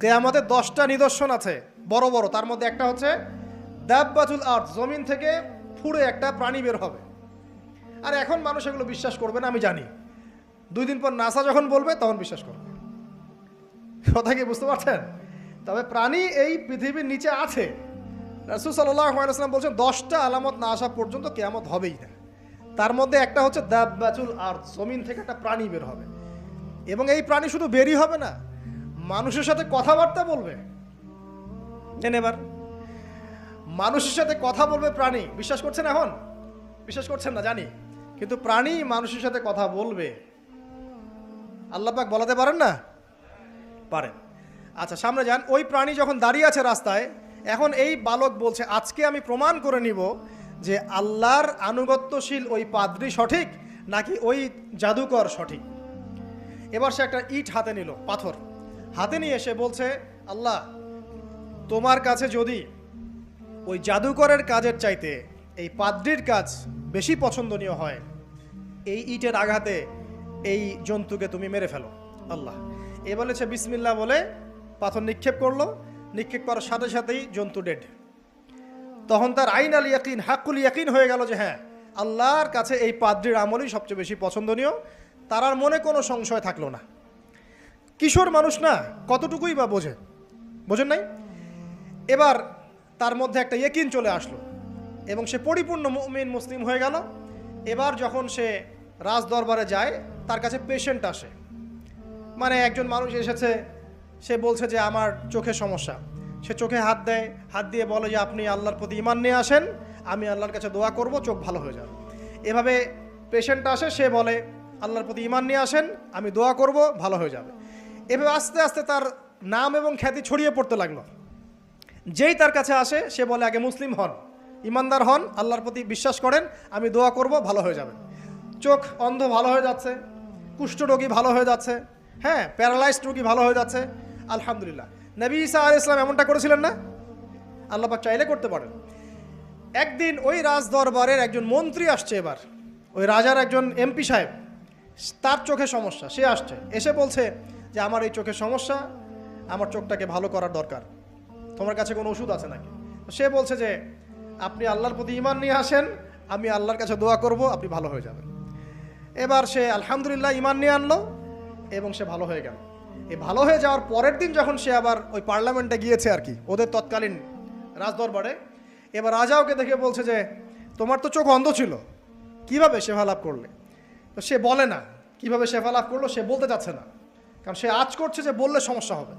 কিয়ামতের 10টা নিদর্শন আছে বড় বড়, তার মধ্যে একটা হচ্ছে দাব্বাতুল আরদ, জমিন থেকে ফুঁড়ে একটা প্রাণী বের হবে। আর এখন মানুষ এগুলো বিশ্বাস করবে না আমি জানি, 2 দিন পর নাসা যখন বলবে তখন বিশ্বাস করবে। কথা কি বুঝতে পারছেন? তবে প্রাণী এই পৃথিবীর নিচে আছে। রাসূল সাল্লাল্লাহু আলাইহি ওয়াসাল্লাম বলছেন 10টা আলামত না আসা পর্যন্ত কিয়ামত হবেই না। তার মধ্যে একটা হচ্ছে দাব্বাতুল আরদ, জমিন থেকে একটা প্রাণী বের হবে, এবং এই প্রাণী শুধু বেরই হবে না, মানুষের সাথে কথাবার্তা বলবে। এবার মানুষের সাথে কথা বলবে প্রাণী। বিশ্বাস করছেন? এখন বিশ্বাস করছেন না জানি, কিন্তু প্রাণী মানুষের সাথে কথা বলবে। আল্লাহ পাক বলাতে পারেন না? পারেন। আচ্ছা, সামনে যান। ওই প্রাণী যখন দাঁড়িয়ে আছে রাস্তায়, এখন এই বালক বলছে আজকে আমি প্রমাণ করে নিব যে আল্লাহর আনুগত্যশীল ওই পাদ্রী সঠিক নাকি ওই জাদুকর সঠিক। এবার সে একটা ইট হাতে নিল, পাথর হাতে নিয়ে এসে বলছে, আল্লাহ তোমার কাছে যদি ওই জাদুকরের কাজের চাইতে এই পাদ্রীর কাজ বেশি পছন্দনীয় হয়, এই ইটের আঘাতে এই জন্তুকে তুমি মেরে ফেলো আল্লাহ। এ বলেছে বিসমিল্লাহ বলে পাথর নিক্ষেপ করলো, নিক্ষেপ করার সাথে সাথেই জন্তু ডেড। তখন তার আইন আল ইয়াকিন, হাক্কুল ইয়াকিন হয়ে গেল যে হ্যাঁ, আল্লাহর কাছে এই পাদ্রীর আমলই সবচেয়ে বেশি পছন্দনীয়। তার আর মনে কোনো সংশয় থাকলো না। কিশোর মানুষ না, কতটুকুই বা বোঝেন নাই? এবার তার মধ্যে একটা ইয়াকিন চলে আসলো এবং সে পরিপূর্ণ মুমিন মুসলিম হয়ে গেল। এবার যখন সে রাজ দরবারে যায়, তার কাছে পেশেন্ট আসে, মানে একজন মানুষ এসেছে, সে বলছে যে আমার চোখে সমস্যা। সে চোখে হাত দেয়, হাত দিয়ে বলে যে আপনি আল্লাহর প্রতি ঈমান নিয়ে আসেন, আমি আল্লাহর কাছে দোয়া করব, চোখ ভালো হয়ে যাবে। এভাবে পেশেন্ট আসে, সে বলে আল্লাহর প্রতি ঈমান নিয়ে আসেন, আমি দোয়া করব, ভালো হয়ে যাবে। এভাবে আস্তে আস্তে তার নাম এবং খ্যাতি ছড়িয়ে পড়তে লাগলো। যেই তার কাছে আসে সে বলে আগে মুসলিম হন, ইমানদার হন, আল্লাহর প্রতি বিশ্বাস করেন, আমি দোয়া করব, ভালো হয়ে যাবে। চোখ অন্ধ ভালো হয়ে যাচ্ছে, কুষ্ঠরোগী ভালো হয়ে যাচ্ছে, হ্যাঁ, প্যারালাইজড রোগী ভালো হয়ে যাচ্ছে। আলহামদুলিল্লাহ। নবী ঈসা আলাইহিস সালাম এমনটা করেছিলেন না? আল্লাহ পাক চাইলে করতে পারেন। একদিন ওই রাজ দরবারের একজন মন্ত্রী আসছে, এবার ওই রাজার একজন এমপি সাহেব, তার চোখে সমস্যা, সে আসছে, এসে বলছে যে আমার এই চোখে সমস্যা, আমার চোখটাকে ভালো করার দরকার, তোমার কাছে কোনো ওষুধ আছে নাকি? সে বলছে যে আপনি আল্লাহর প্রতি ঈমান নিয়ে আসেন, আমি আল্লাহর কাছে দোয়া করব, আপনি ভালো হয়ে যাবেন। এবার সে আলহামদুলিল্লাহ ঈমান নিয়ে আনলো এবং সে ভালো হয়ে গেল। এই ভালো হয়ে যাওয়ার পরের দিন যখন সে আবার ওই পার্লামেন্টে গিয়েছে আর কি, ওদের তৎকালীন রাজদরবারে, এবার রাজা ওকে দেখে বলছে যে তোমার তো চোখ অন্ধ ছিল, কিভাবে শেফা লাভ করলে? তো সে বলে না কিভাবে শেফা লাভ করলো, সে বলতে চাচ্ছে না, কারণ সে আজ করছে যে বললে সমস্যা হবে।